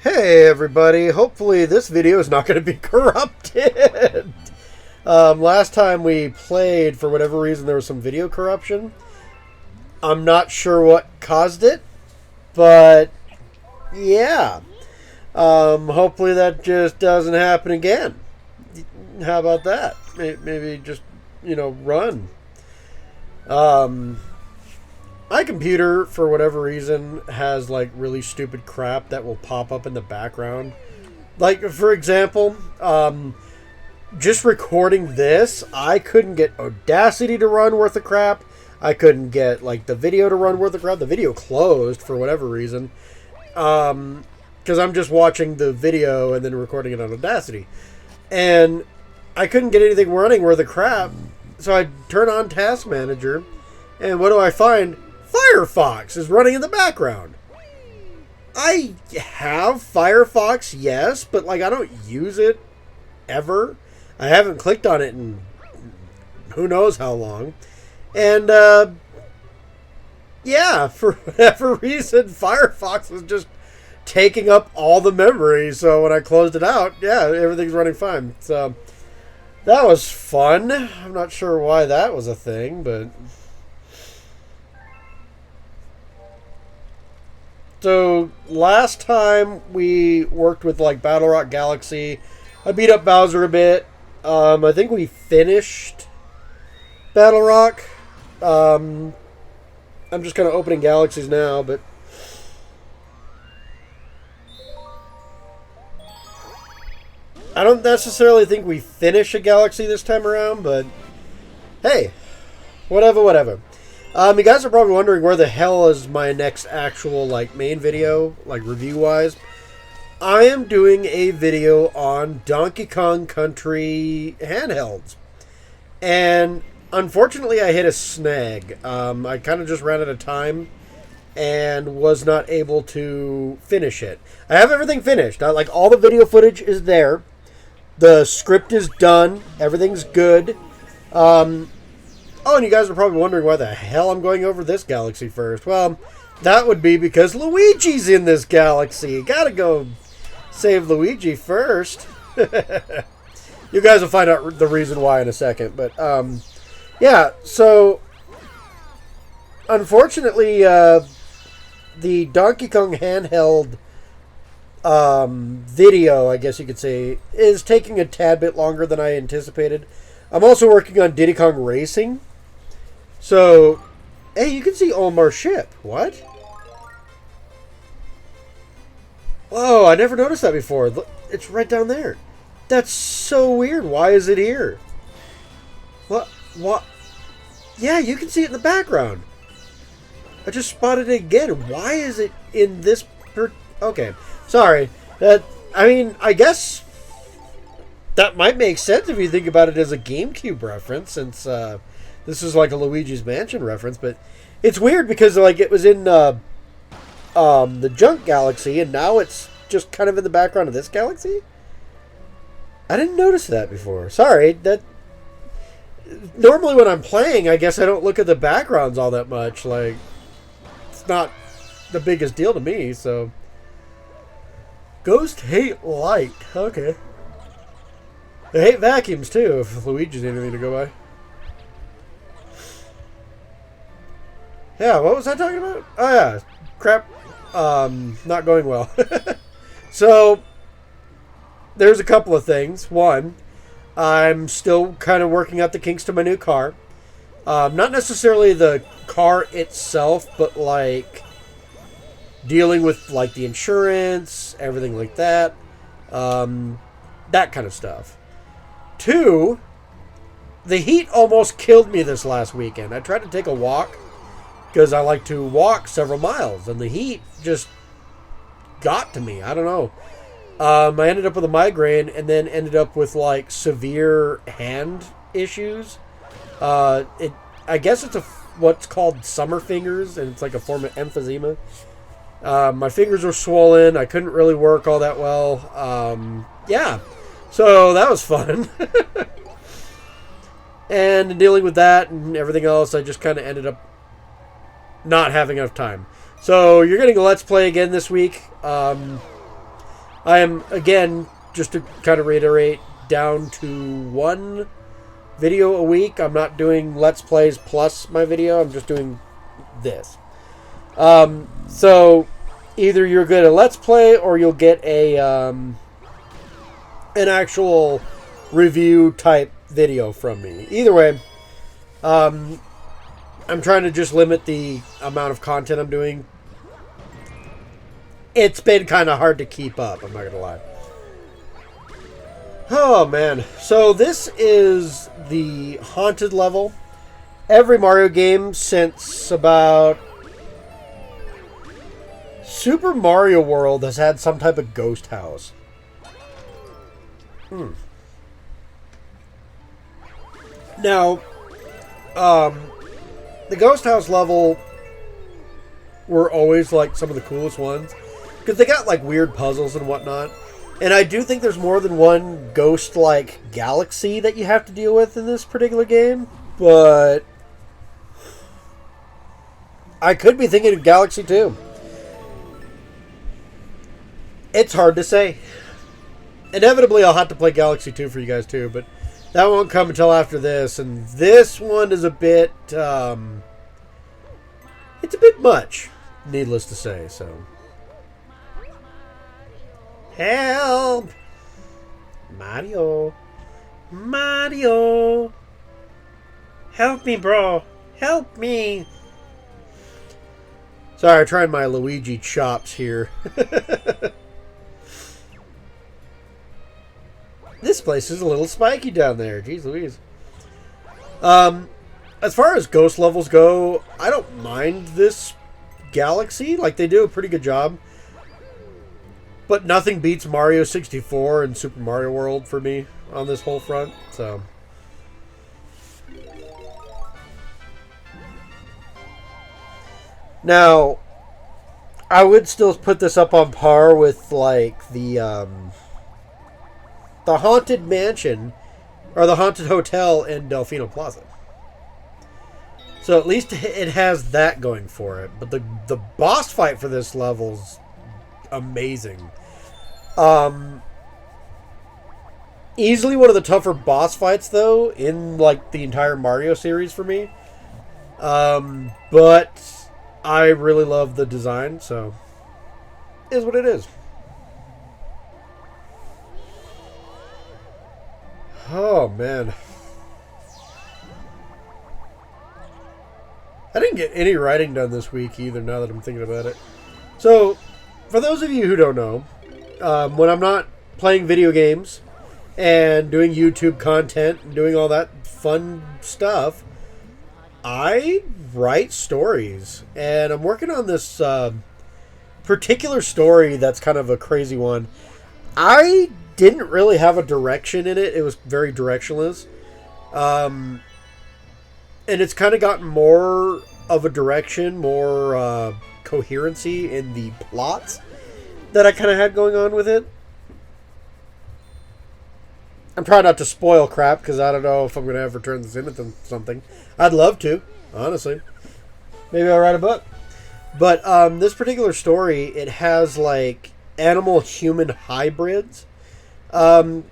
Hey everybody, hopefully this video is not going to be corrupted. Last time we played, for whatever reason, there was some video corruption. I'm not sure what caused it, but yeah. Hopefully that just doesn't happen again. How about that? Maybe just, run. My computer, for whatever reason, has like really stupid crap that will pop up in the background. Like, for example, just recording this, I couldn't get Audacity to run worth of crap. I couldn't get like the video to run worth of crap. The video closed for whatever reason. Because I'm just watching the video and then recording it on Audacity. And I couldn't get anything running worth of crap. So I turn on Task Manager, and what do I find? Firefox is running in the background. I have Firefox, yes, but like I don't use it ever. I haven't clicked on it in who knows how long. And yeah, for whatever reason, Firefox was just taking up all the memory. So when I closed it out, yeah, everything's running fine. So that was fun. I'm not sure why that was a thing, but... So, last time we worked with, like, Battle Rock Galaxy, I beat up Bowser a bit. I think we finished Battle Rock. I'm just kind of opening galaxies now, but... I don't necessarily think we finish a galaxy this time around, but... Hey, whatever. You guys are probably wondering where the hell is my next actual, like, main video, like, review-wise. I am doing a video on Donkey Kong Country handhelds. And, unfortunately, I hit a snag. I kind of just ran out of time and was not able to finish it. I have everything finished. Like, all the video footage is there. The script is done. Everything's good. Oh, and you guys are probably wondering why the hell I'm going over this galaxy first. Well, that would be because Luigi's in this galaxy. Gotta go save Luigi first. You guys will find out the reason why in a second. But, yeah, so... Unfortunately, the Donkey Kong handheld video, I guess you could say, is taking a tad bit longer than I anticipated. I'm also working on Diddy Kong Racing. So, hey, you can see Omar's ship. What? Whoa, I never noticed that before. Look, it's right down there. That's so weird. Why is it here? What? Yeah, you can see it in the background. I just spotted it again. Why is it in this... Okay, sorry. I guess that might make sense if you think about it as a GameCube reference, since... this is like a Luigi's Mansion reference, but it's weird because like it was in the Junk Galaxy, and now it's just kind of in the background of this galaxy. I didn't notice that before. Sorry. That normally when I'm playing, I guess I don't look at the backgrounds all that much. Like it's not the biggest deal to me. So Ghost hate light. Okay. They hate vacuums too. If Luigi's anything to go by. Yeah, what was I talking about? Oh, yeah. Crap. Not going well. So, there's a couple of things. One, I'm still kind of working out the kinks to my new car. Not necessarily the car itself, but, like, dealing with, like, the insurance, everything like that. That kind of stuff. Two, the heat almost killed me this last weekend. I tried to take a walk, because I like to walk several miles, and the heat just got to me. I don't know. I ended up with a migraine, and then ended up with like severe hand issues. I guess it's what's called summer fingers, and it's like a form of emphysema. My fingers were swollen. I couldn't really work all that well. Yeah, so that was fun. And dealing with that and everything else, I just kind of ended up not having enough time. So you're getting a Let's Play again this week. I am, again, just to kind of reiterate, down to one video a week. I'm not doing Let's Plays plus my video. I'm just doing this. So either you're going to Let's Play or you'll get a an actual review type video from me. Either way, I'm trying to just limit the amount of content I'm doing. It's been kind of hard to keep up, I'm not going to lie. Oh, man. So this is the haunted level. Every Mario game since about Super Mario World has had some type of ghost house. Now, the ghost house level were always like some of the coolest ones because they got like weird puzzles and whatnot. And I do think there's more than one ghost-like galaxy that you have to deal with in this particular game, but I could be thinking of Galaxy 2. It's hard to say. Inevitably, I'll have to play Galaxy 2 for you guys too, but that won't come until after this, and this one is a bit, it's a bit much, needless to say, so. Help! Mario. Mario. Help me, bro. Help me. Sorry, I'm trying my Luigi chops here. This place is a little spiky down there. Jeez Louise. As far as ghost levels go, I don't mind this galaxy. Like, they do a pretty good job. But nothing beats Mario 64 and Super Mario World for me on this whole front. So, now, I would still put this up on par with like the Haunted Mansion or the Haunted Hotel in Delfino Plaza. So at least it has that going for it. But the boss fight for this level's amazing. Easily one of the tougher boss fights though in like the entire Mario series for me. But I really love the design, so it is what it is. Oh man, I didn't get any writing done this week either. Now that I'm thinking about it, so for those of you who don't know, when I'm not playing video games and doing YouTube content and doing all that fun stuff, I write stories. And I'm working on this particular story that's kind of a crazy one. I didn't really have a direction in it. It was very directionless. And it's kind of gotten more of a direction, more coherency in the plots that I kind of had going on with it. I'm trying not to spoil crap because I don't know if I'm going to ever turn this into something. I'd love to, honestly. Maybe I'll write a book. But this particular story, it has like animal-human hybrids. Kind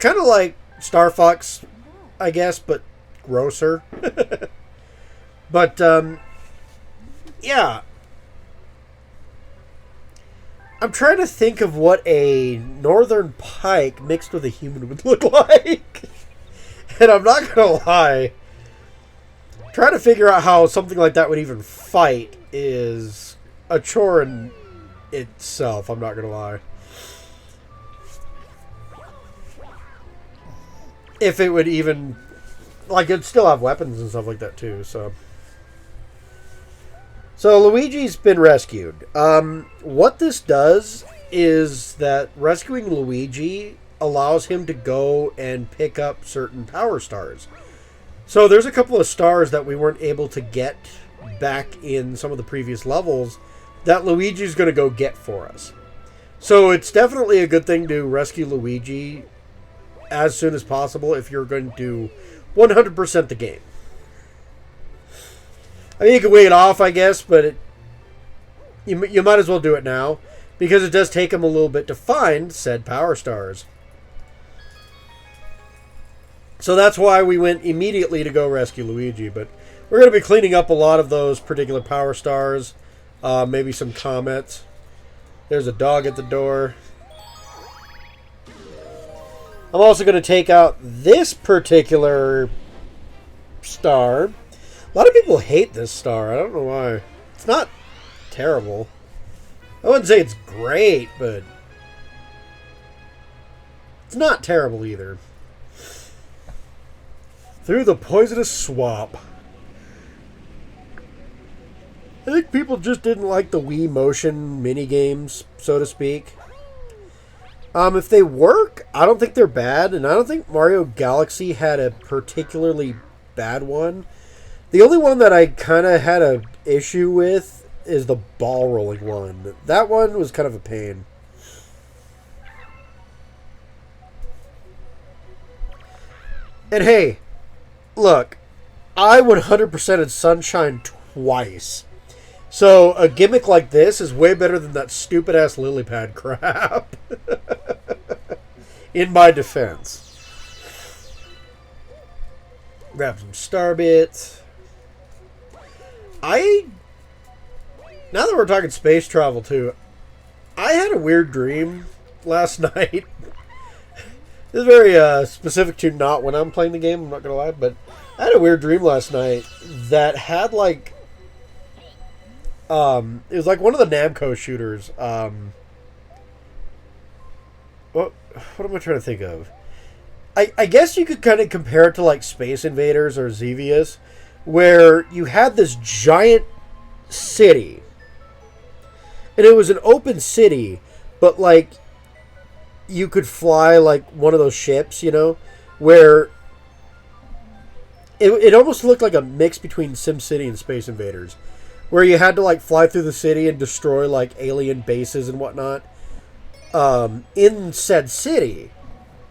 of like Star Fox, I guess, but grosser. But, yeah. I'm trying to think of what a northern pike mixed with a human would look like. And I'm not going to lie. Trying to figure out how something like that would even fight is a chore in itself. I'm not going to lie. If it would even... Like, it'd still have weapons and stuff like that, too, so... So, Luigi's been rescued. What this does is that rescuing Luigi allows him to go and pick up certain power stars. So, there's a couple of stars that we weren't able to get back in some of the previous levels that Luigi's going to go get for us. So, it's definitely a good thing to rescue Luigi as soon as possible if you're going to 100% the game. I mean, you can wait it off, I guess, but you might as well do it now. because it does take them a little bit to find said power stars. So that's why we went immediately to go rescue Luigi. But we're going to be cleaning up a lot of those particular power stars. Maybe some comets. There's a dog at the door. I'm also going to take out this particular star. A lot of people hate this star. I don't know why. It's not terrible. I wouldn't say it's great, but it's not terrible either. Through the poisonous swamp. I think people just didn't like the Wii Motion mini-games, so to speak. If they work, I don't think they're bad, and I don't think Mario Galaxy had a particularly bad one. The only one that I kind of had an issue with is the ball rolling one. That one was kind of a pain. And hey, look, I 100%ed Sunshine twice. So a gimmick like this is way better than that stupid ass lily pad crap. In my defense. Grab some star bits. Now that we're talking space travel too, I had a weird dream last night. This is very specific to not when I'm playing the game, I'm not gonna lie, but I had a weird dream last night that had like it was like one of the Namco shooters. What am I trying to think of? I guess you could kind of compare it to like Space Invaders or Xevious, where you had this giant city. And it was an open city, but like you could fly like one of those ships, you know, where it almost looked like a mix between SimCity and Space Invaders, where you had to like fly through the city and destroy like alien bases and whatnot in said city.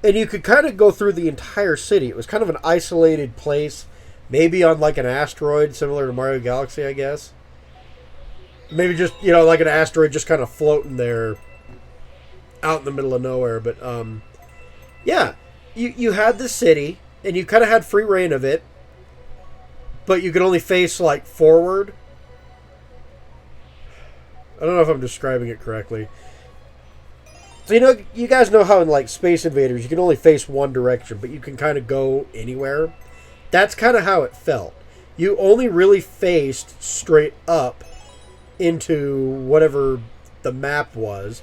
And you could kind of go through the entire city. It was kind of an isolated place, maybe on like an asteroid similar to Mario Galaxy, I guess. Maybe just, you know, like an asteroid just kind of floating there out in the middle of nowhere. But yeah, you had the city and you kind of had free reign of it, but you could only face like forward. I don't know if I'm describing it correctly. So, you know, you guys know how in like Space Invaders you can only face one direction, but you can kind of go anywhere. That's kind of how it felt. You only really faced straight up into whatever the map was,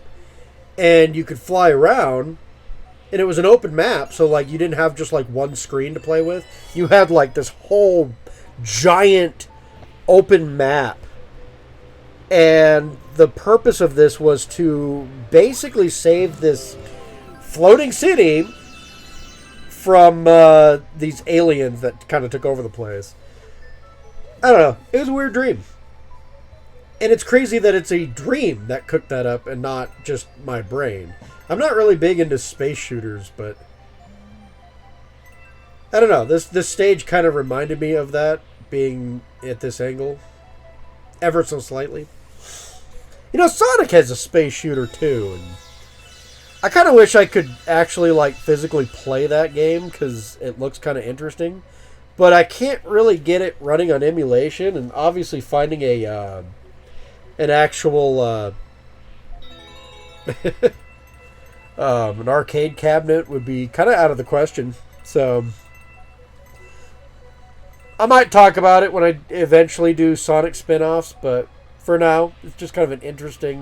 and you could fly around, and it was an open map, so like you didn't have just like one screen to play with. You had like this whole giant open map. And the purpose of this was to basically save this floating city from these aliens that kind of took over the place. I don't know. It was a weird dream. And it's crazy that it's a dream that cooked that up and not just my brain. I'm not really big into space shooters, but I don't know. This stage kind of reminded me of that, being at this angle. Ever so slightly. You know, Sonic has a space shooter too, and I kind of wish I could actually like physically play that game because it looks kind of interesting, but I can't really get it running on emulation, and obviously finding a an actual an arcade cabinet would be kind of out of the question. So I might talk about it when I eventually do Sonic spin-offs, but for now, it's just kind of an interesting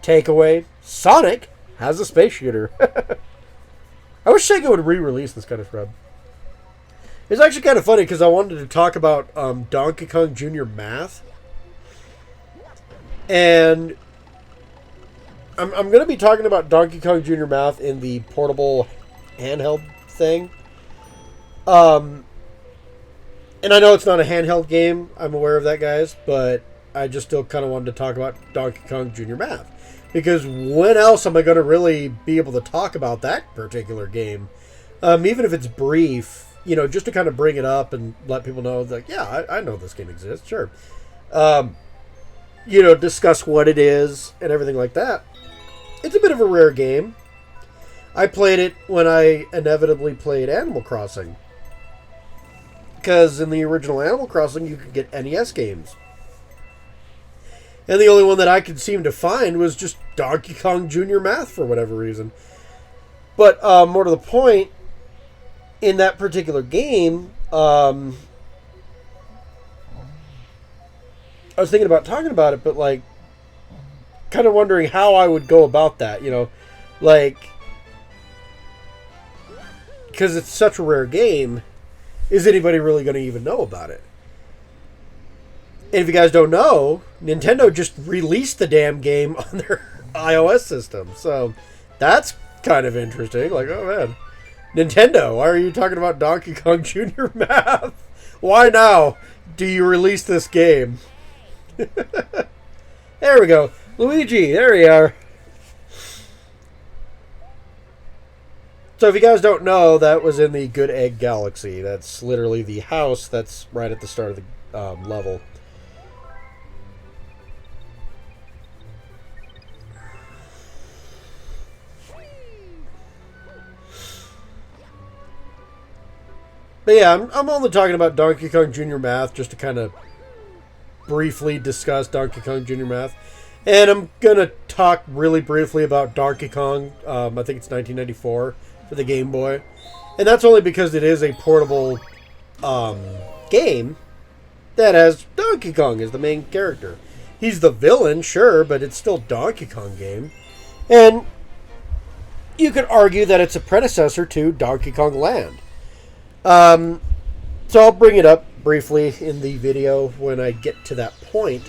takeaway. Sonic has a space shooter. I wish Sega would re-release this kind of crap. It's actually kind of funny because I wanted to talk about Donkey Kong Jr. Math. And I'm going to be talking about Donkey Kong Jr. Math in the portable handheld thing. And I know it's not a handheld game. I'm aware of that, guys. But I just still kind of wanted to talk about Donkey Kong Jr. Math. Because when else am I going to really be able to talk about that particular game? Even if it's brief, you know, just to kind of bring it up and let people know, like, yeah, I know this game exists, sure. discuss what it is and everything like that. It's a bit of a rare game. I played it when I inevitably played Animal Crossing. Because in the original Animal Crossing, you could get NES games. And the only one that I could seem to find was just Donkey Kong Jr. Math for whatever reason. But more to the point, in that particular game, I was thinking about talking about it, but like, kind of wondering how I would go about that, like, because it's such a rare game, is anybody really going to even know about it? And if you guys don't know, Nintendo just released the damn game on their iOS system, so that's kind of interesting. Like, oh man, Nintendo, why are you talking about Donkey Kong Jr. Math? Why now do you release this game? There we go. Luigi, there we are. So if you guys don't know, that was in the Good Egg Galaxy. That's literally the house that's right at the start of the level. But yeah, I'm only talking about Donkey Kong Jr. Math just to kind of briefly discuss Donkey Kong Jr. Math. And I'm going to talk really briefly about Donkey Kong. I think it's 1994 for the Game Boy. And that's only because it is a portable game that has Donkey Kong as the main character. He's the villain, sure, but it's still Donkey Kong game. And you could argue that it's a predecessor to Donkey Kong Land. So I'll bring it up briefly in the video when I get to that point.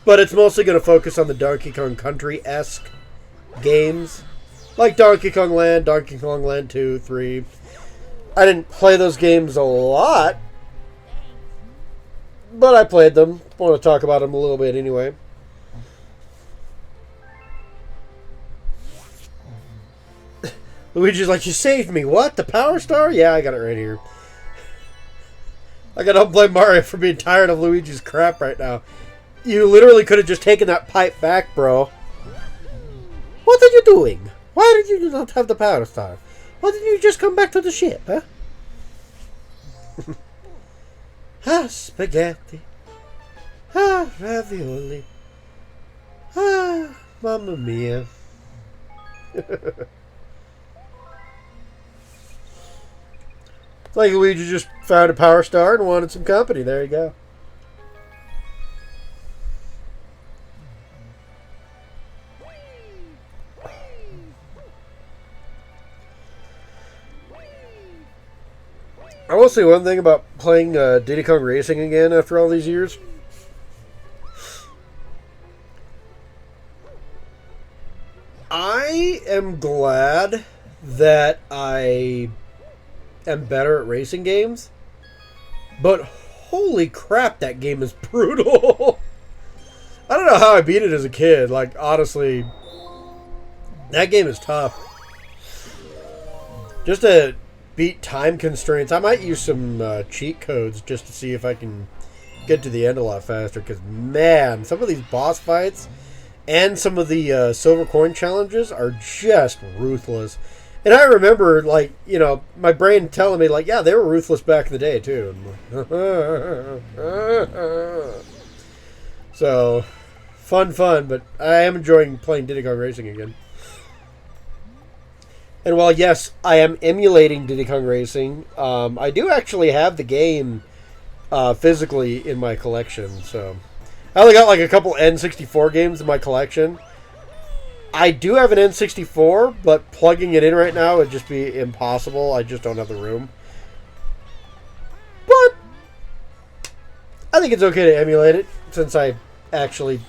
But it's mostly going to focus on the Donkey Kong Country-esque games. Like Donkey Kong Land, Donkey Kong Land 2, 3. I didn't play those games a lot, but I played them. I want to talk about them a little bit anyway. Luigi's like, you saved me. What? The Power Star? Yeah, I got it right here. I gotta blame Mario for being tired of Luigi's crap right now. You literally could have just taken that pipe back, bro. What are you doing? Why did you not have the Power Star? Why didn't you just come back to the ship, huh? Ah, spaghetti. Ah, ravioli. Ah, mamma mia. It's like Luigi just found a Power Star and wanted some company. There you go. I will say one thing about playing Diddy Kong Racing again after all these years. I am glad that I am better at racing games, but holy crap, that game is brutal. I don't know how I beat it as a kid. Like, honestly, that game is tough. Just to beat time constraints, I might use some cheat codes just to see if I can get to the end a lot faster, because man, some of these boss fights and some of the silver coin challenges are just ruthless. And I remember, like, my brain telling me, like, yeah, they were ruthless back in the day, too. So, fun, but I am enjoying playing Diddy Kong Racing again. And while, yes, I am emulating Diddy Kong Racing, I do actually have the game physically in my collection. So, I only got, like, a couple N64 games in my collection. I do have an N64, but plugging it in right now would just be impossible. I just don't have the room. But I think it's okay to emulate it, since I actually,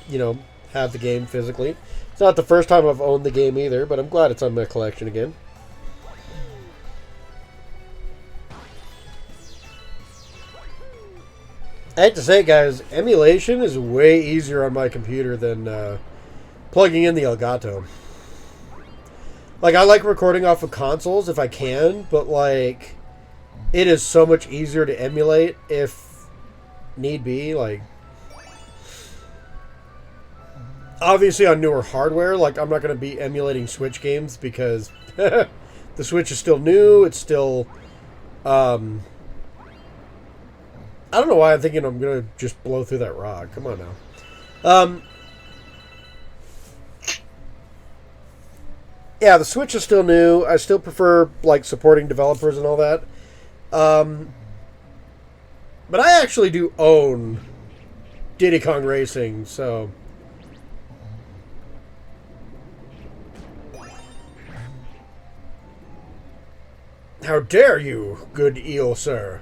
have the game physically. It's not the first time I've owned the game either, but I'm glad it's on my collection again. I hate to say it, guys, emulation is way easier on my computer than plugging in the Elgato. Like, I like recording off of consoles if I can, but, like, it is so much easier to emulate if need be. Like, obviously on newer hardware, like I'm not going to be emulating Switch games because the Switch is still new. It's still, I don't know why I'm thinking I'm going to just blow through that rock. Come on now. Yeah, the Switch is still new. I still prefer, like, supporting developers and all that. But I actually do own Diddy Kong Racing, so... How dare you, good eel, sir?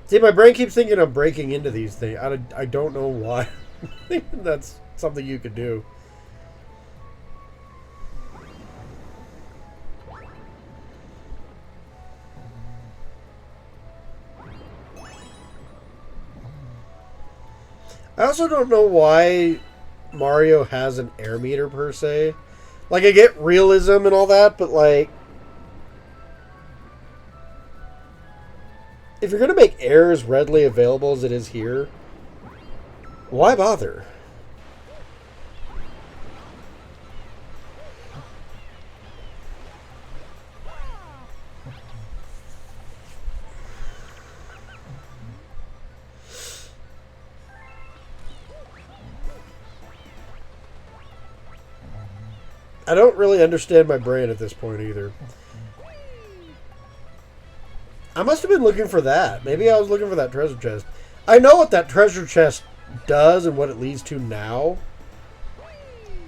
See, my brain keeps thinking I'm breaking into these things. I don't know why. That's something you could do. I also don't know why Mario has an air meter per se. Like, I get realism and all that, but like, if you're going to make air as readily available as it is here, why bother? I don't really understand my brain at this point either. I must have been looking for that. Maybe I was looking for that treasure chest. I know what that treasure chest does and what it leads to now.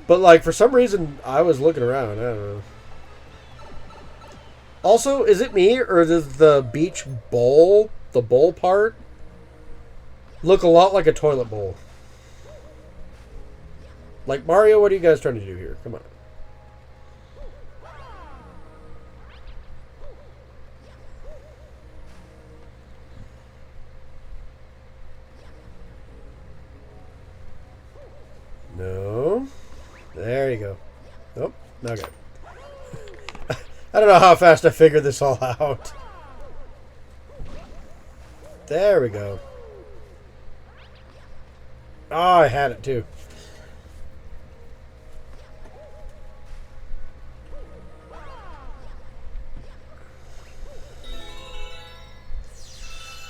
But, like, for some reason, I was looking around. I don't know. Also, is it me, or does the beach bowl, the bowl part, look a lot like a toilet bowl? Like, Mario, what are you guys trying to do here? Come on. No. There you go. Nope. Okay. I don't know how fast I figured this all out. There we go. Oh, I had it too.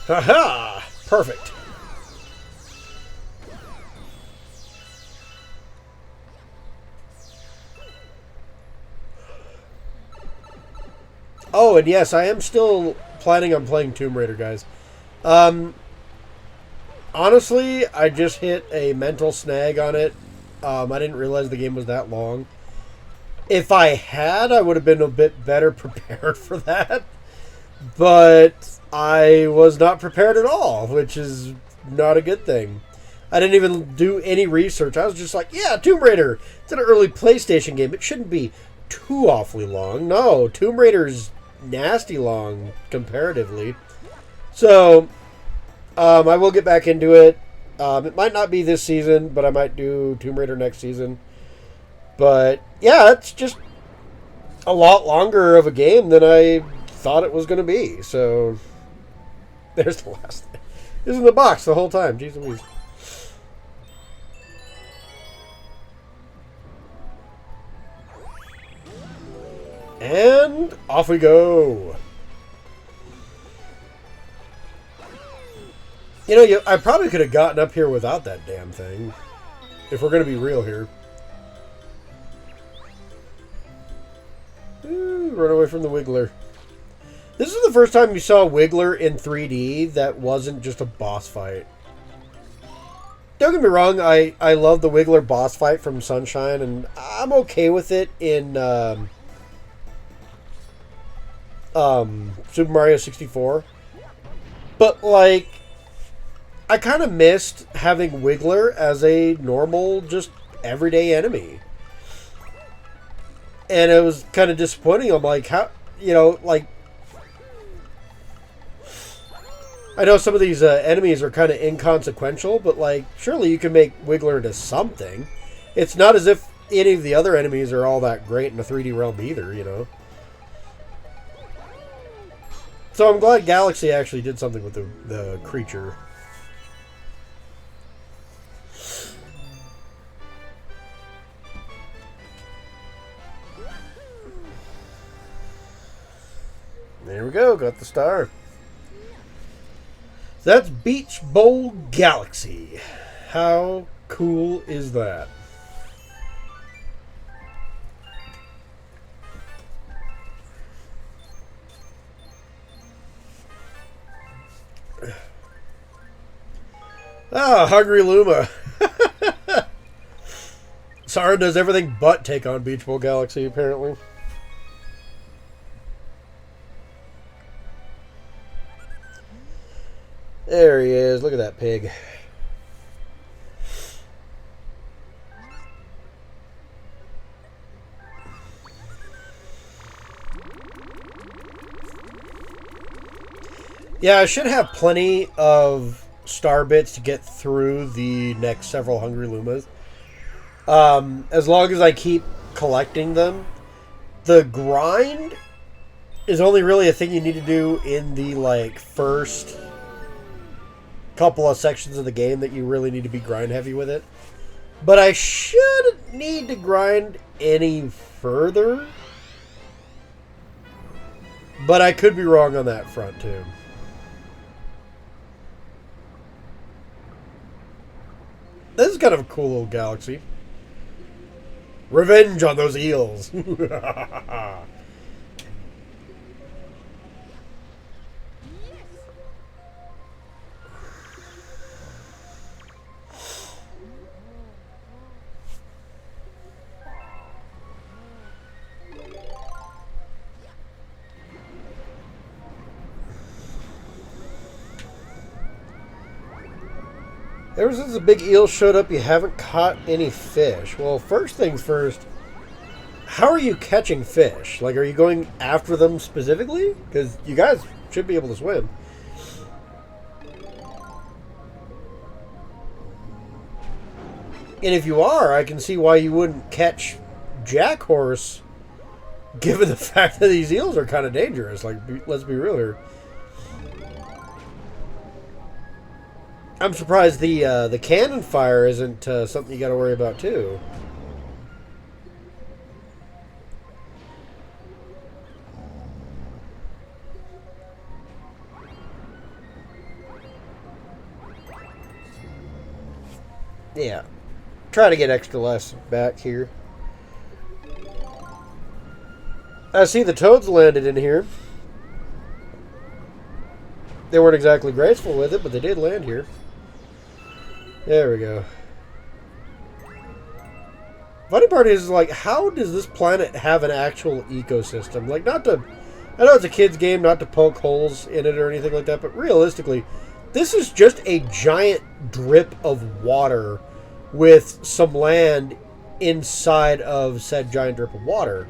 Haha! Perfect. Oh, and yes, I am still planning on playing Tomb Raider, guys. Honestly, I just hit a mental snag on it. I didn't realize the game was that long. If I had, I would have been a bit better prepared for that. But I was not prepared at all, which is not a good thing. I didn't even do any research. I was just like, yeah, Tomb Raider. It's an early PlayStation game. It shouldn't be too awfully long. No, Tomb Raider's nasty long comparatively. So, I will get back into it. It might not be this season, but I might do Tomb Raider next season. But, yeah, it's just a lot longer of a game than I thought it was going to be. So, there's the last thing. It was in the box the whole time. Jeez Louise. And off we go. You know, I probably could have gotten up here without that damn thing. If we're going to be real here. Ooh, run away from the Wiggler. This is the first time you saw Wiggler in 3D that wasn't just a boss fight. Don't get me wrong, I love the Wiggler boss fight from Sunshine, and I'm okay with it in Super Mario 64. But, like, I kind of missed having Wiggler as a normal, just everyday enemy. And it was kind of disappointing. I'm like, how, you know, like, I know some of these enemies are kind of inconsequential, but, like, surely you can make Wiggler into something. It's not as if any of the other enemies are all that great in the 3D realm either, you know. So I'm glad Galaxy actually did something with the creature. There we go, got the star. So that's Beach Bowl Galaxy. How cool is that? Ah, Hungry Luma. Sauron does everything but take on Beach Bowl Galaxy, apparently. There he is. Look at that pig. Yeah, I should have plenty of star bits to get through the next several Hungry Lumas. As long as I keep collecting them. The grind is only really a thing you need to do in the first couple of sections of the game that you really need to be grind heavy with it. But I shouldn't need to grind any further. But I could be wrong on that front too. This is kind of a cool little galaxy. Revenge on those eels. Ever since the big eel showed up, you haven't caught any fish. Well, first things first, how are you catching fish? Like, are you going after them specifically? Because you guys should be able to swim. And if you are, I can see why you wouldn't catch Jack Horse, given the fact that these eels are kind of dangerous. Like, let's be real here. I'm surprised the cannon fire isn't something you got to worry about too. Yeah, try to get extra less back here. I see the toads landed in here. They weren't exactly graceful with it, but they did land here. There we go. Funny part is, like, how does this planet have an actual ecosystem? Like, not to... I know it's a kid's game, not to poke holes in it or anything like that, but realistically, this is just a giant drip of water with some land inside of said giant drip of water.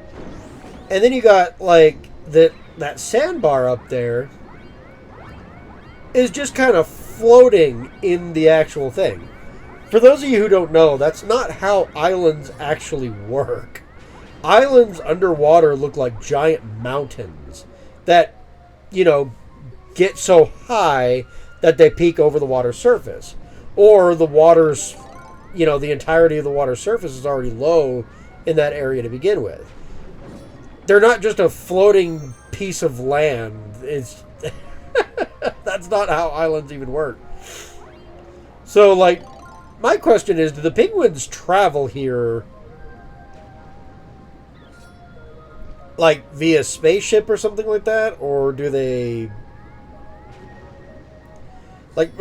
And then you got, like, that sandbar up there is just kind of floating in the actual thing. For those of you who don't know, that's not how islands actually work. Islands underwater look like giant mountains that, you know, get so high that they peak over the water surface. Or the water's, you know, the entirety of the water surface is already low in that area to begin with. They're not just a floating piece of land. It's... That's not how islands even work. So, like, my question is, do the penguins travel here, like, via spaceship or something like that? Or do they... Like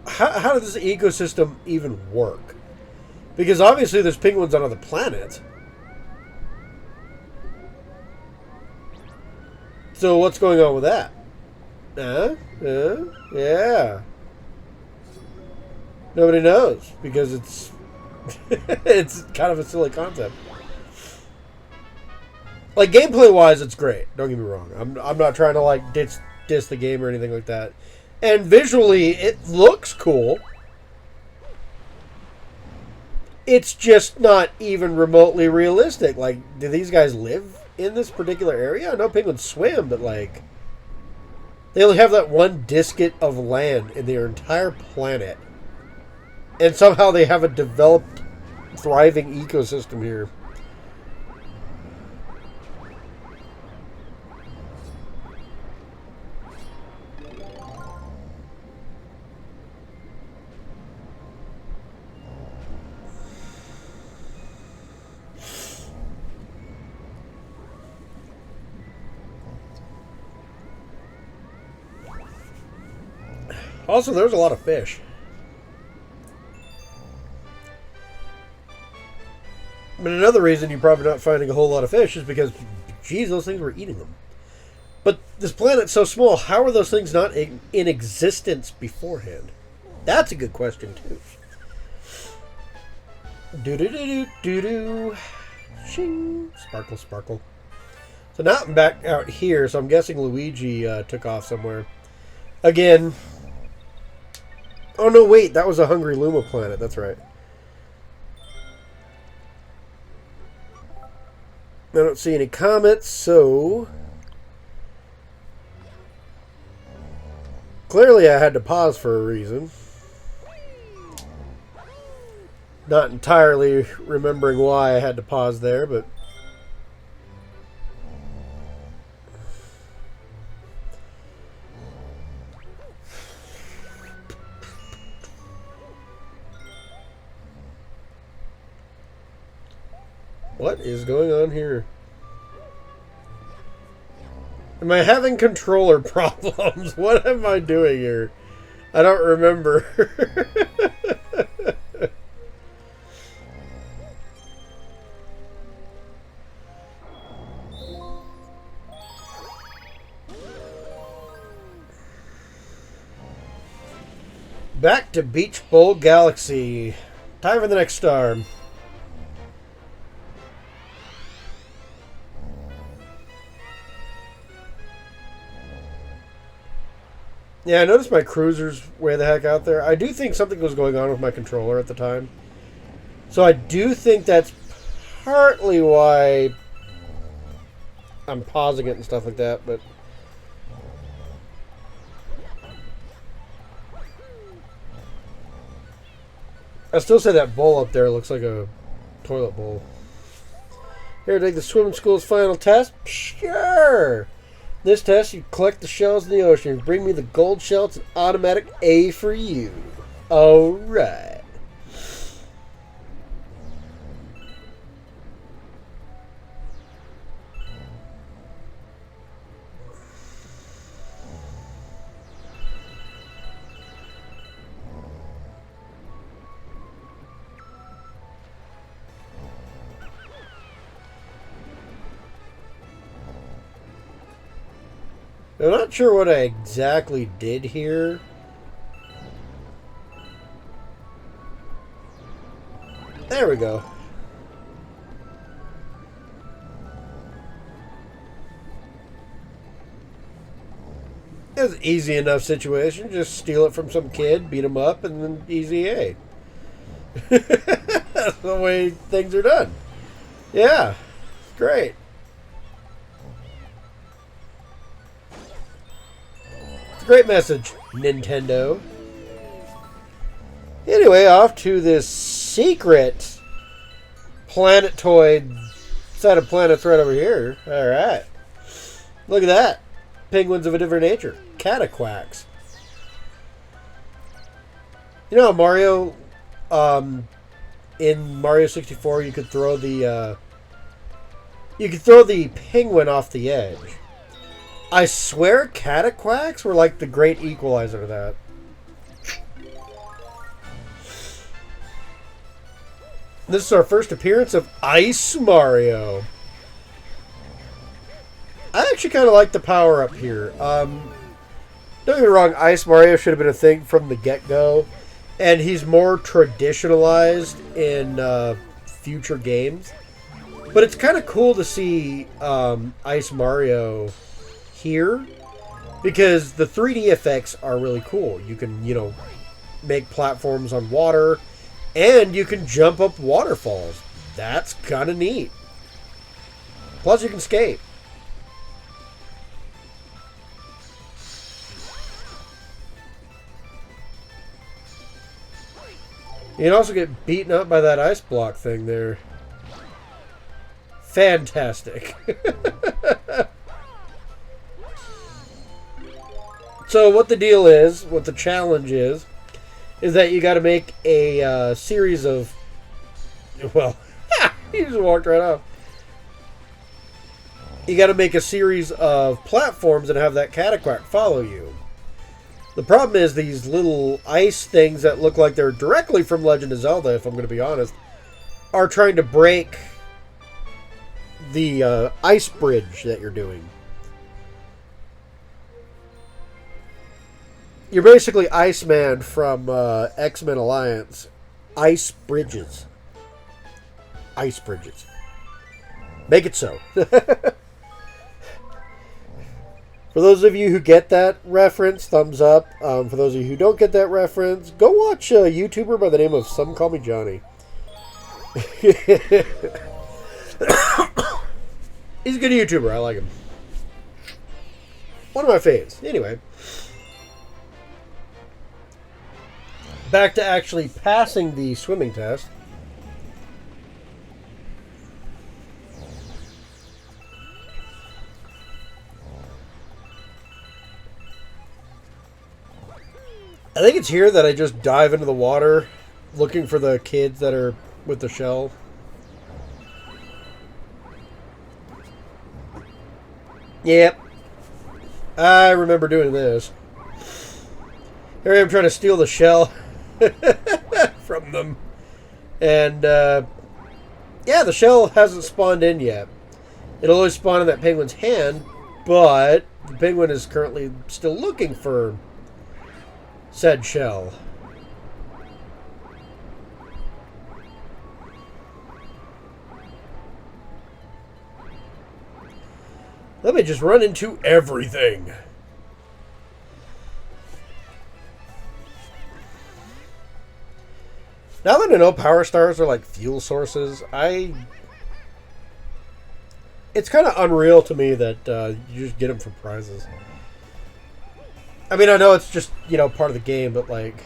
how does this ecosystem even work? Because obviously there's penguins on other planets. So what's going on with that? Yeah. Nobody knows because it's it's kind of a silly concept. Like, gameplay wise, it's great. Don't get me wrong. I'm not trying to like diss the game or anything like that. And visually, it looks cool. It's just not even remotely realistic. Like, do these guys live in this particular area? I know penguins swim, but like, They only have that one disket of land in their entire planet. And somehow they have a developed, thriving ecosystem here. Also, there's a lot of fish. But another reason you're probably not finding a whole lot of fish is because, geez, those things were eating them. But this planet's so small, how are those things not in existence beforehand? That's a good question, too. Do-do-do-do-do-do. Shing. Sparkle, sparkle. So now I'm back out here, so I'm guessing Luigi took off somewhere. Again. Oh, no, wait. That was a Hungry Luma planet. That's right. I don't see any comets, so... Clearly I had to pause for a reason. Not entirely remembering why I had to pause there, but... What is going on here? Am I having controller problems? What am I doing here? I don't remember. Back to Beach Bowl Galaxy. Time for the next star. Yeah, I noticed my cruiser's way the heck out there. I do think something was going on with my controller at the time. So I do think that's partly why I'm pausing it and stuff like that, but... I still say that bowl up there looks like a toilet bowl. Here, take the swimming school's final test? Sure! This test, you collect the shells in the ocean. Bring me the gold shell. It's an automatic A for you. Alright. I'm not sure what I exactly did here. There we go. It was an easy enough situation. Just steal it from some kid, beat him up, and then easy A. That's the way things are done. Yeah. Great. Great message, Nintendo. Anyway, off to this secret planetoid set of planets right over here. Alright. Look at that. Penguins of a different nature. Cataquacks. You know how Mario, in Mario 64, you could throw the penguin off the edge. I swear Cataquacks were like the great equalizer to that. This is our first appearance of Ice Mario. I actually kind of like the power up here. Don't get me wrong, Ice Mario should have been a thing from the get-go. And he's more traditionalized in future games. But it's kind of cool to see Ice Mario here, because the 3D effects are really cool. You can, you know, make platforms on water, and you can jump up waterfalls. That's kind of neat. Plus you can skate. You can also get beaten up by that ice block thing there. Fantastic. So what the deal is, what the challenge is that you got to make a series of... Well, he just walked right off. You got to make a series of platforms and have that Cataquack follow you. The problem is these little ice things that look like they're directly from Legend of Zelda, if I'm going to be honest, are trying to break the ice bridge that you're doing. You're basically Iceman from X-Men Alliance. Ice bridges. Ice bridges. Make it so. For those of you who get that reference, thumbs up. For those of you who don't get that reference, go watch a YouTuber by the name of Some Call Me Johnny. He's a good YouTuber. I like him. One of my faves. Anyway. Back to actually passing the swimming test. I think it's here that I just dive into the water looking for the kids that are with the shell. Yep. I remember doing this. Here I am trying to steal the shell from them. And, yeah, the shell hasn't spawned in yet. It'll always spawn in that penguin's hand, but the penguin is currently still looking for said shell. Let me just run into everything. Now that I know power stars are like fuel sources, it's kind of unreal to me that you just get them for prizes. I mean, I know it's just, part of the game, but, like...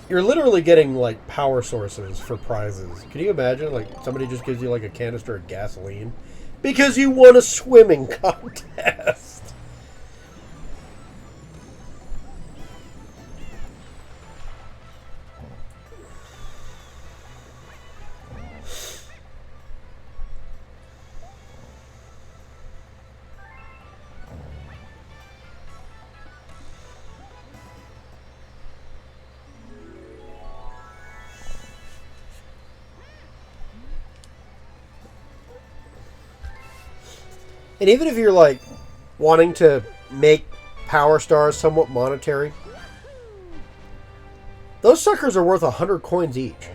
You're literally getting, like, power sources for prizes. Can you imagine, like, somebody just gives you, like, a canister of gasoline? Because you won a swimming contest! And even if you're, like, wanting to make power stars somewhat monetary, those suckers are worth 100 coins each.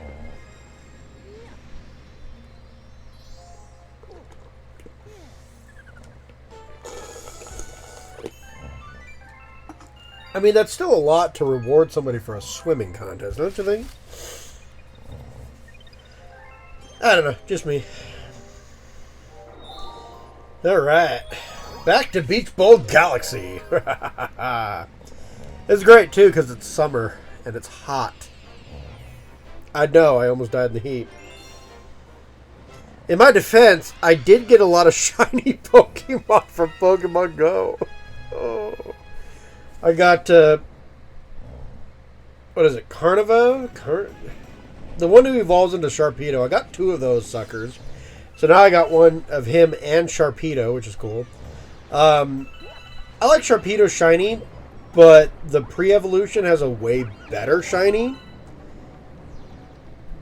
I mean, that's still a lot to reward somebody for a swimming contest, don't you think? I don't know, just me. Alright, back to Beach Bowl Galaxy. It's great too because it's summer and it's hot. I know, I almost died in the heat. In my defense, I did get a lot of shiny Pokemon from Pokemon Go. Oh. I got, what is it, Carniva? The one who evolves into Sharpedo. I got 2 of those suckers. So now I got one of him and Sharpedo, which is cool. I like Sharpedo shiny, but the pre-evolution has a way better shiny.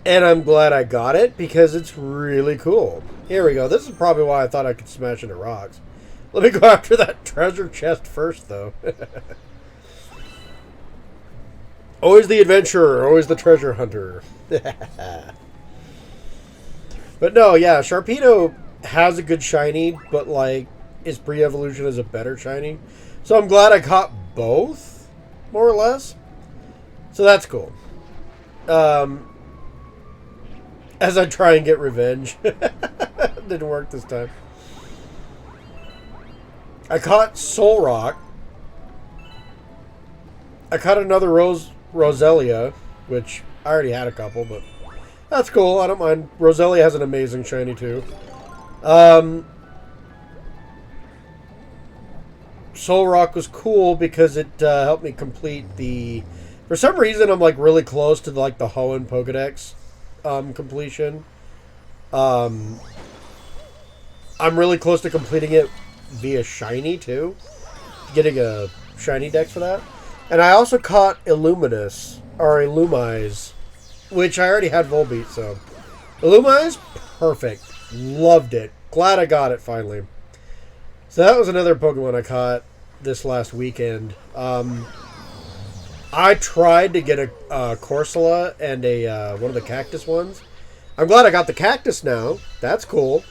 And I'm glad I got it because it's really cool. Here we go. This is probably why I thought I could smash into rocks. Let me go after that treasure chest first, though. Always the adventurer, always the treasure hunter. But no, yeah, Sharpedo has a good shiny, but, like, his pre-evolution is a better shiny. So I'm glad I caught both, more or less. So that's cool. As I try and get revenge. Didn't work this time. I caught Soul Rock. I caught another Roselia, which I already had a couple, but that's cool. I don't mind. Roselia has an amazing shiny too. Soul Rock was cool because it helped me complete the... For some reason, I'm like really close to like the Hoenn Pokedex completion. I'm really close to completing it via shiny too. Getting a shiny dex for that. And I also caught Illuminus, or Illumise, which I already had Volbeat, so... Illumise, perfect. Loved it. Glad I got it finally. So that was another Pokemon I caught this last weekend. I tried to get a Corsola and a one of the cactus ones. I'm glad I got the cactus now. That's cool.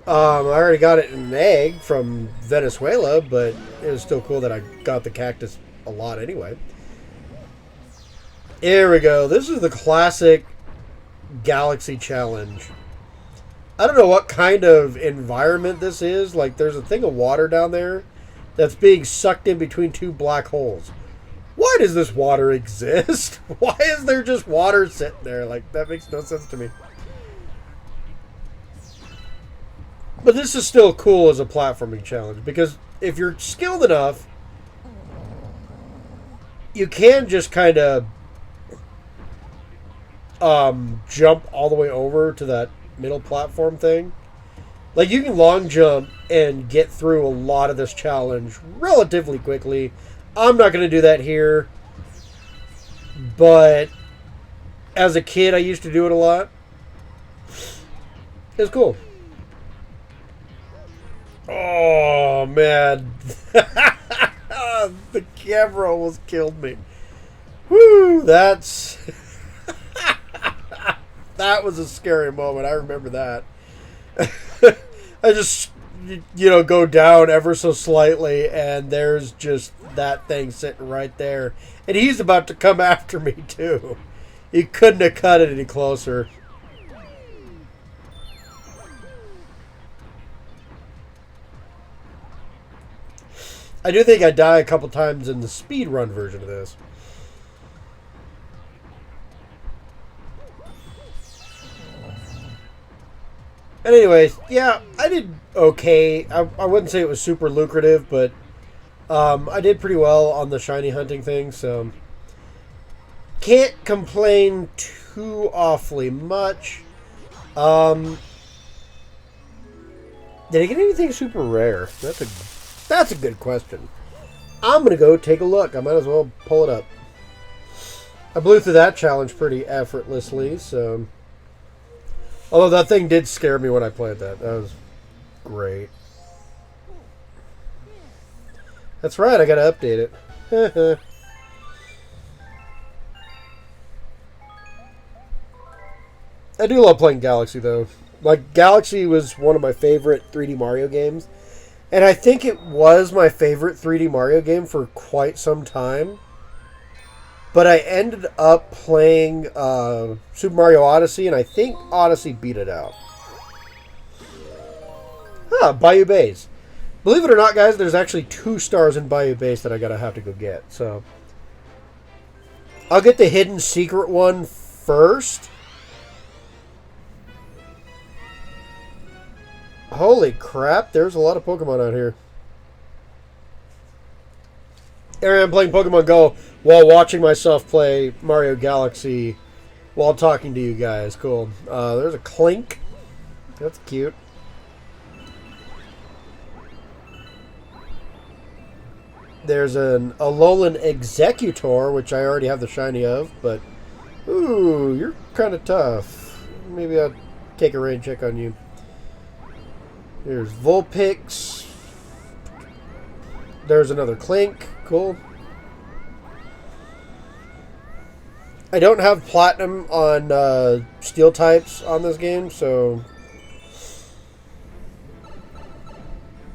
I already got it in an egg from Venezuela, but it was still cool that I got the cactus a lot anyway. Here we go. This is the classic Galaxy Challenge. I don't know what kind of environment this is. Like, there's a thing of water down there that's being sucked in between two black holes. Why does this water exist? Why is there just water sitting there? Like, that makes no sense to me. But this is still cool as a platforming challenge, because if you're skilled enough, you can just kind of jump all the way over to that middle platform thing. Like, you can long jump and get through a lot of this challenge relatively quickly. I'm not going to do that here, but as a kid I used to do it a lot. It's cool. Oh man. The camera almost killed me. Woo, that's that was a scary moment. I remember that. I just, go down ever so slightly, and there's just that thing sitting right there. And he's about to come after me, too. He couldn't have cut it any closer. I do think I die a couple times in the speedrun version of this. And anyways, yeah, I did okay. I wouldn't say it was super lucrative, but I did pretty well on the shiny hunting thing, so can't complain too awfully much. Did I get anything super rare? That's a good question. I'm gonna go take a look. I might as well pull it up. I blew through that challenge pretty effortlessly, so... Although that thing did scare me when I played that. That was great. That's right, I gotta update it. I do love playing Galaxy, though. Like, Galaxy was one of my favorite 3D Mario games. And I think it was my favorite 3D Mario game for quite some time. But I ended up playing Super Mario Odyssey, and I think Odyssey beat it out. Bayou Base. Believe it or not, guys, there's actually 2 stars in Bayou Base that I gotta have to go get. So I'll get the hidden secret one first. Holy crap, there's a lot of Pokemon out here. Here I am playing Pokemon Go while watching myself play Mario Galaxy while talking to you guys. Cool. There's a Clink. That's cute. There's an Alolan Executor, which I already have the shiny of, but... Ooh, you're kind of tough. Maybe I'll take a rain check on you. There's Vulpix. There's another Clink. Cool. I don't have Platinum on Steel types on this game, so...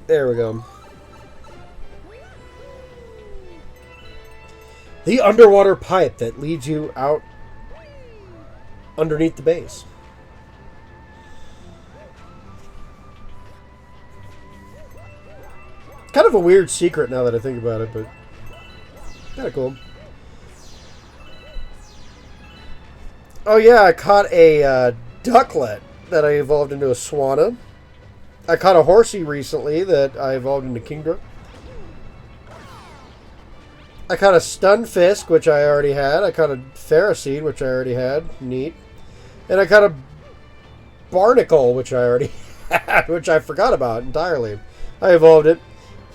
There we go. The underwater pipe that leads you out underneath the base. Kind of a weird secret now that I think about it, but kind of cool. Oh yeah, I caught a ducklet that I evolved into a Swanna. I caught a horsey recently that I evolved into Kingdra. I caught a Stunfisk, which I already had. I caught a Ferroseed, which I already had. Neat. And I caught a Barnacle, which I already had, which I forgot about entirely. I evolved it.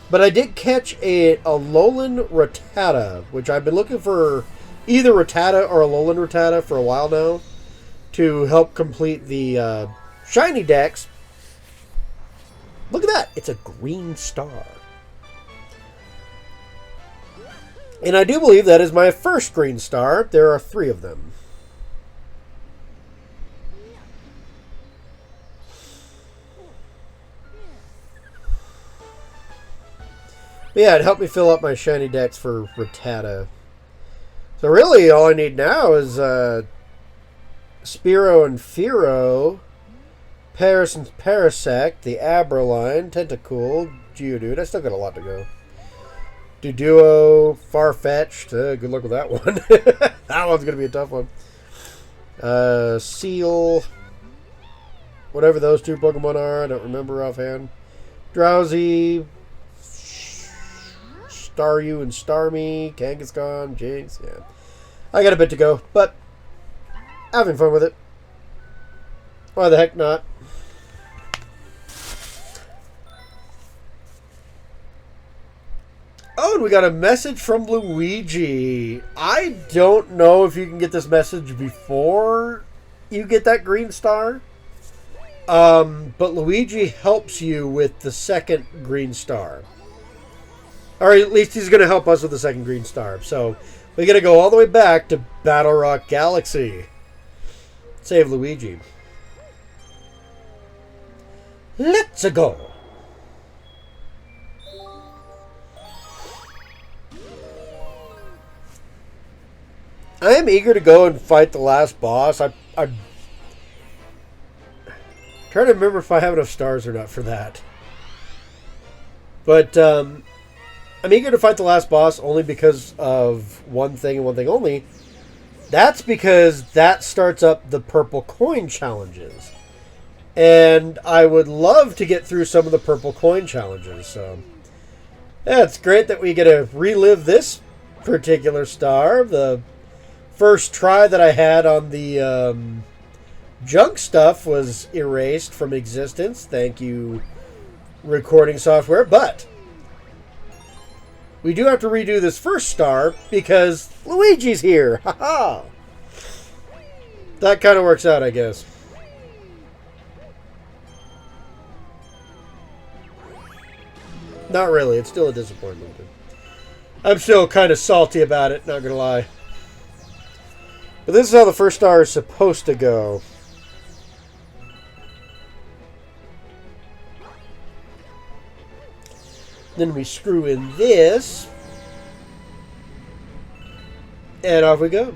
But I did catch a Alolan Rattata, which I've been looking for either Rattata or Alolan Rattata for a while now to help complete the shiny decks. Look at that. It's a green star. And I do believe that is my first green star. There are 3 of them. But yeah, it helped me fill up my shiny decks for Rattata. So really, all I need now is Spearow and Fearow, Paris and Parasect, the Abraline, Tentacool, Geodude. I still got a lot to go. Duduo, Farfetch'd. Good luck with that one. That one's going to be a tough one. Seal. Whatever those 2 Pokemon are. I don't remember offhand. Drowsy. Staryu and Starmie. Kangaskhan. Jinx. Yeah. I got a bit to go, but having fun with it. Why the heck not? Oh, and we got a message from Luigi. I don't know if you can get this message before you get that green star. But Luigi helps you with the second green star. Or at least he's going to help us with the second green star. So we got to go all the way back to Battle Rock Galaxy. Save Luigi. Let's go. I am eager to go and fight the last boss. I'm trying to remember if I have enough stars or not for that. But I'm eager to fight the last boss only because of one thing and one thing only. That's because that starts up the purple coin challenges. And I would love to get through some of the purple coin challenges. So yeah, it's great that we get to relive this particular star. The first try that I had on the junk stuff was erased from existence. Thank you, recording software. But we do have to redo this first star because Luigi's here. Haha. That kind of works out, I guess. Not really. It's still a disappointment. I'm still kind of salty about it, not going to lie. But this is how the first star is supposed to go. Then we screw in this. And off we go.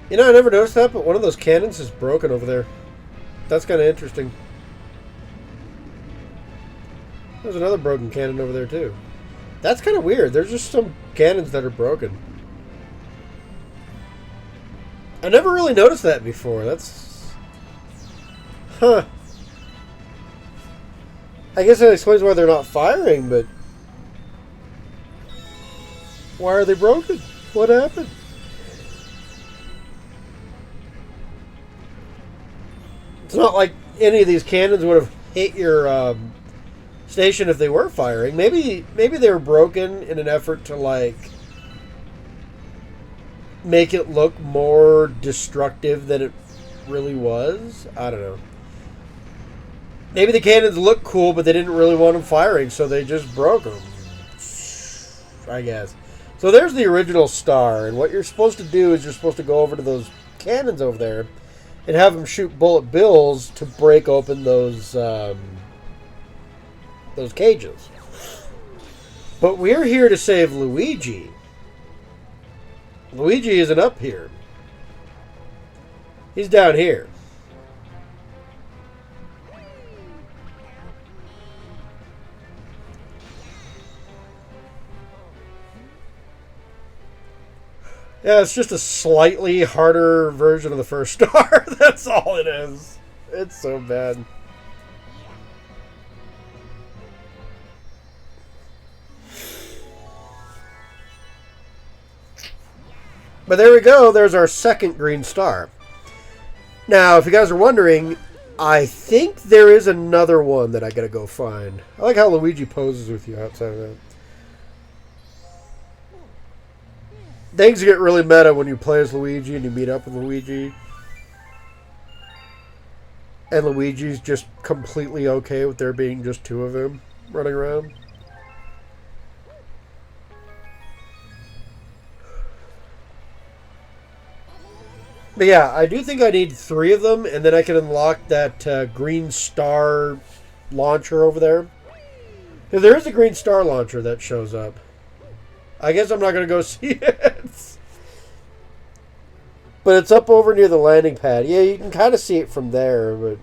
You know, I never noticed that, but one of those cannons is broken over there. That's kind of interesting. There's another broken cannon over there, too. That's kind of weird. There's just some cannons that are broken. I never really noticed that before. That's... Huh. I guess that explains why they're not firing, but... Why are they broken? What happened? It's not like any of these cannons would have hit your station if they were firing. Maybe they were broken in an effort to, like, make it look more destructive than it really was. I don't know. Maybe the cannons look cool, but they didn't really want them firing, so they just broke them. I guess. So there's the original star, and what you're supposed to do is you're supposed to go over to those cannons over there and have them shoot bullet bills to break open those cages. But we're here to save Luigi. Luigi isn't up here. He's down here. Yeah, it's just a slightly harder version of the first star. That's all it is. It's so bad. But there we go. There's our second green star. Now, if you guys are wondering, I think there is another one that I gotta go find. I like how Luigi poses with you outside of that. Things get really meta when you play as Luigi and you meet up with Luigi. And Luigi's just completely okay with there being just two of him running around. But yeah, I do think I need 3 of them, and then I can unlock that green star launcher over there. Because there is a green star launcher that shows up. I guess I'm not going to go see it. But it's up over near the landing pad. Yeah, you can kind of see it from there, but...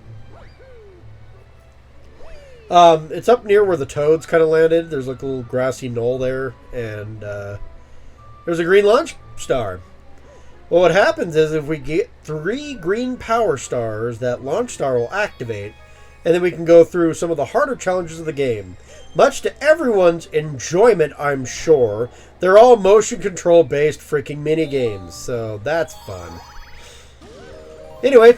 it's up near where the toads kind of landed. There's like a little grassy knoll there, and there's a green launch star. Well, what happens is if we get 3 green power stars, that launch star will activate, and then we can go through some of the harder challenges of the game. Much to everyone's enjoyment, I'm sure. They're all motion control based freaking mini games, so that's fun. Anyway,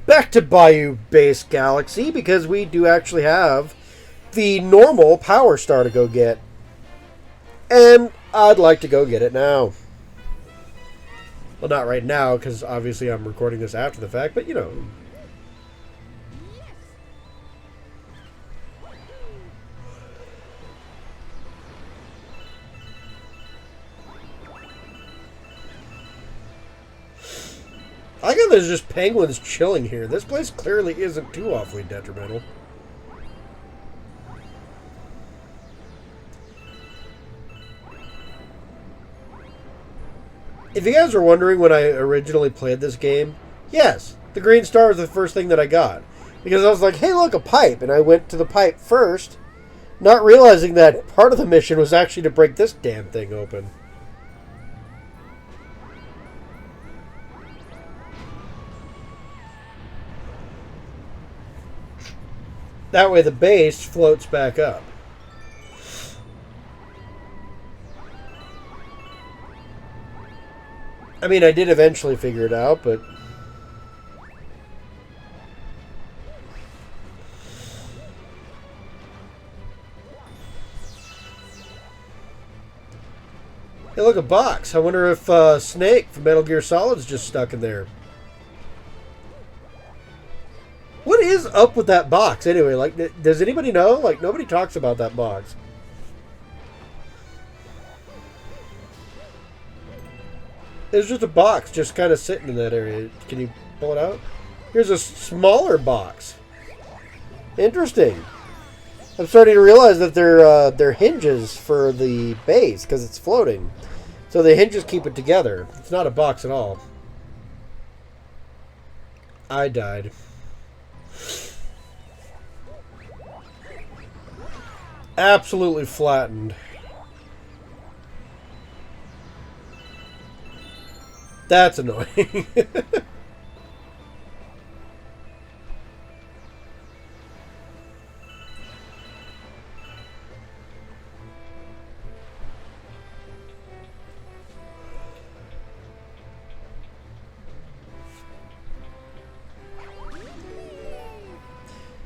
back to Bayou Base Galaxy, because we do actually have the normal power star to go get. And I'd like to go get it now. Well, not right now, because obviously I'm recording this after the fact, but you know. I got there's just penguins chilling here. This place clearly isn't too awfully detrimental. If you guys were wondering when I originally played this game, yes, the green star was the first thing that I got. Because I was like, hey, look, a pipe. And I went to the pipe first, not realizing that part of the mission was actually to break this damn thing open. That way the base floats back up. I mean, I did eventually figure it out, but... Hey, look, a box. I wonder if Snake from Metal Gear Solid's just stuck in there. What is up with that box, anyway? Like, does anybody know? Like, nobody talks about that box. There's just a box just kind of sitting in that area. Can you pull it out? Here's a smaller box. Interesting. I'm starting to realize that they're hinges for the base because it's floating. So the hinges keep it together. It's not a box at all. I died. Absolutely flattened. That's annoying.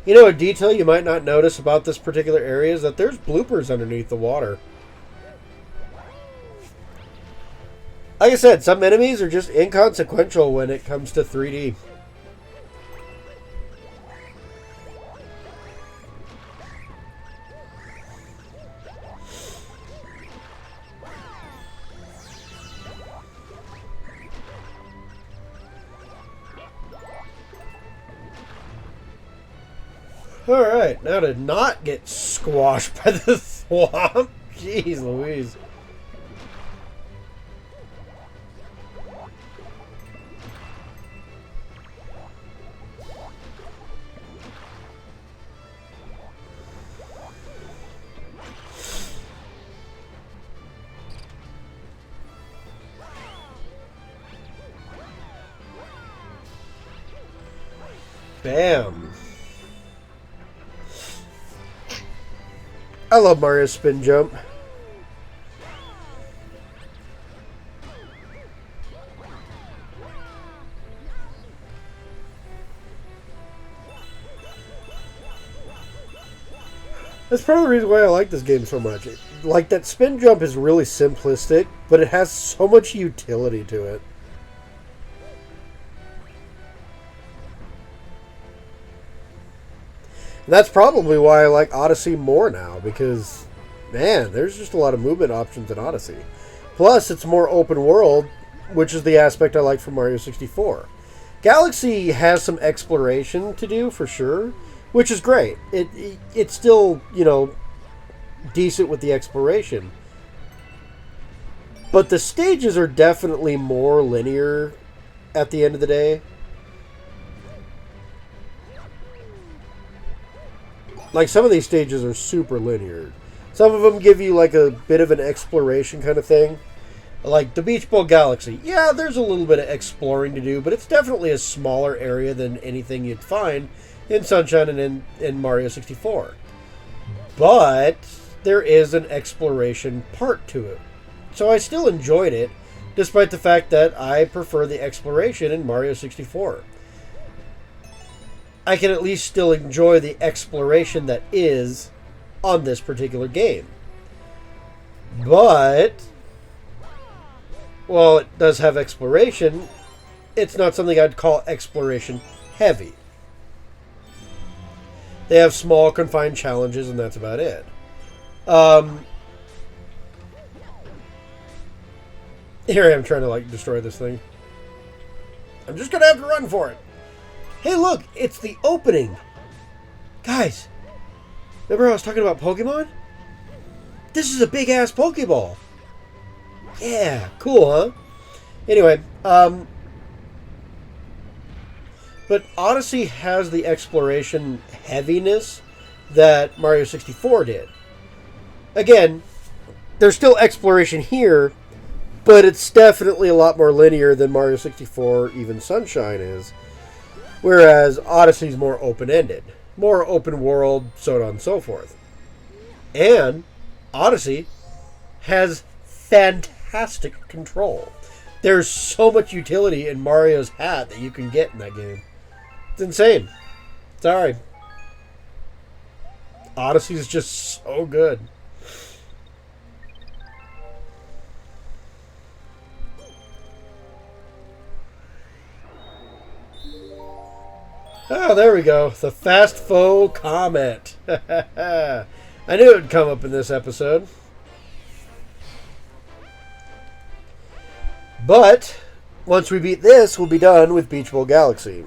You know, a detail you might not notice about this particular area is that there's bloopers underneath the water. Like I said, some enemies are just inconsequential when it comes to 3D. Alright, now to not get squashed by the swamp. Jeez Louise. Bam. I love Mario's spin jump. That's part of the reason why I like this game so much. Like, that spin jump is really simplistic, but it has so much utility to it. And that's probably why I like Odyssey more now, because, man, there's just a lot of movement options in Odyssey. Plus, it's more open world, which is the aspect I like from Mario 64. Galaxy has some exploration to do, for sure, which is great. It's still, you know, decent with the exploration. But the stages are definitely more linear at the end of the day. Like, some of these stages are super linear. Some of them give you, like, a bit of an exploration kind of thing. Like, the Beach Ball Galaxy. Yeah, there's a little bit of exploring to do, but it's definitely a smaller area than anything you'd find in Sunshine and in Mario 64. But there is an exploration part to it. So I still enjoyed it, despite the fact that I prefer the exploration in Mario 64. I can at least still enjoy the exploration that is on this particular game. But, while it does have exploration, it's not something I'd call exploration heavy. They have small, confined challenges, and that's about it. Here I am trying to, like, destroy this thing. I'm just gonna have to run for it. Hey, look! It's the opening! Guys! Remember I was talking about Pokemon? This is a big-ass Pokeball! Yeah! Cool, huh? Anyway, but Odyssey has the exploration heaviness that Mario 64 did. Again, there's still exploration here, but it's definitely a lot more linear than Mario 64, even Sunshine is. Whereas Odyssey's more open-ended. More open world, so on and so forth. And Odyssey has fantastic control. There's so much utility in Mario's hat that you can get in that game. It's insane. Sorry. Odyssey is just so good. Oh, there we go. The Fast Foe Comet. I knew it would come up in this episode. But, once we beat this, we'll be done with Beach Ball Galaxy.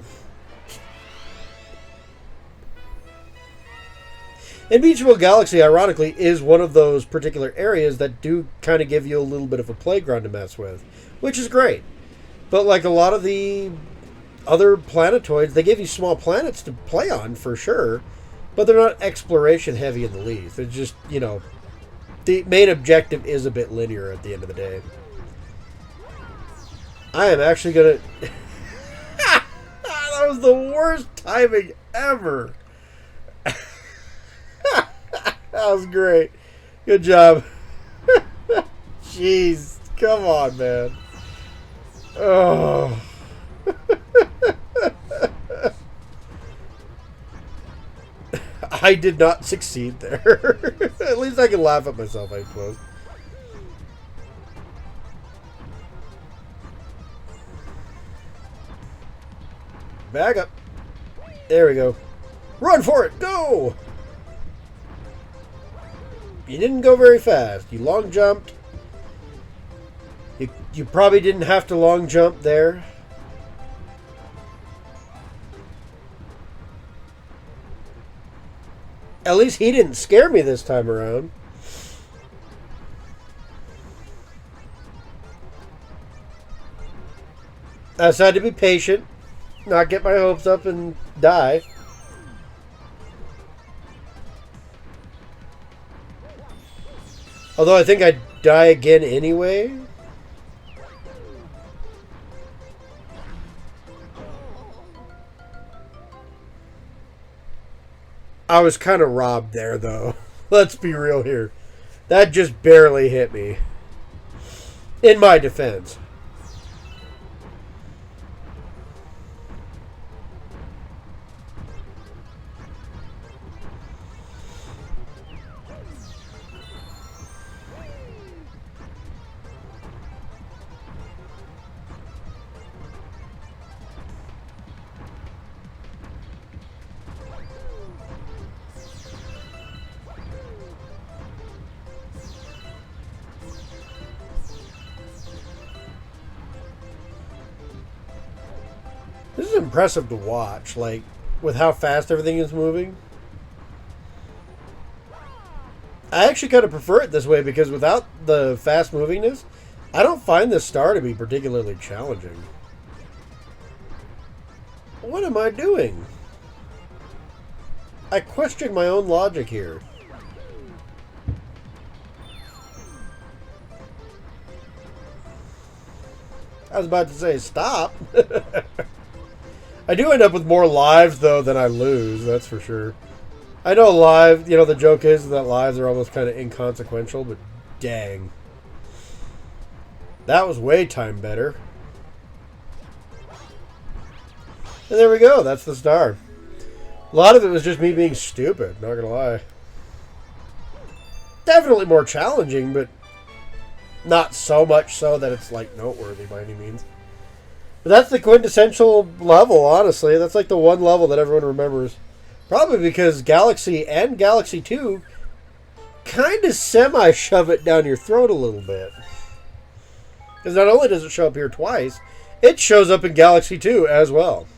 And Beach Ball Galaxy, ironically, is one of those particular areas that do kind of give you a little bit of a playground to mess with, which is great. But like a lot of the other planetoids, they give you small planets to play on, for sure, but they're not exploration heavy in the least. It's just, you know, the main objective is a bit linear at the end of the day. I am actually gonna... That was the worst timing ever. That was great. Good job. Jeez. Come on, man. Oh. I did not succeed there. At least I can laugh at myself, I suppose. Back up. There we go. Run for it! Go! You didn't go very fast. You long jumped. You probably didn't have to long jump there. At least he didn't scare me this time around. I just had to be patient, not get my hopes up and die. Although I think I'd die again anyway. I was kind of robbed there, though. Let's be real here. That just barely hit me. In my defense. This is impressive to watch, like, with how fast everything is moving. I actually kind of prefer it this way because without the fast movingness, I don't find this star to be particularly challenging. What am I doing? I question my own logic here. I was about to say stop. I do end up with more lives, though, than I lose, that's for sure. I know live, the joke is that lives are almost kind of inconsequential, but dang. That was way time better. And there we go, that's the star. A lot of it was just me being stupid, not gonna lie. Definitely more challenging, but not so much so that it's, like, noteworthy by any means. But that's the quintessential level, honestly. That's like the one level that everyone remembers. Probably because Galaxy and Galaxy 2 kind of semi-shove it down your throat a little bit. Because not only does it show up here twice, it shows up in Galaxy 2 as well.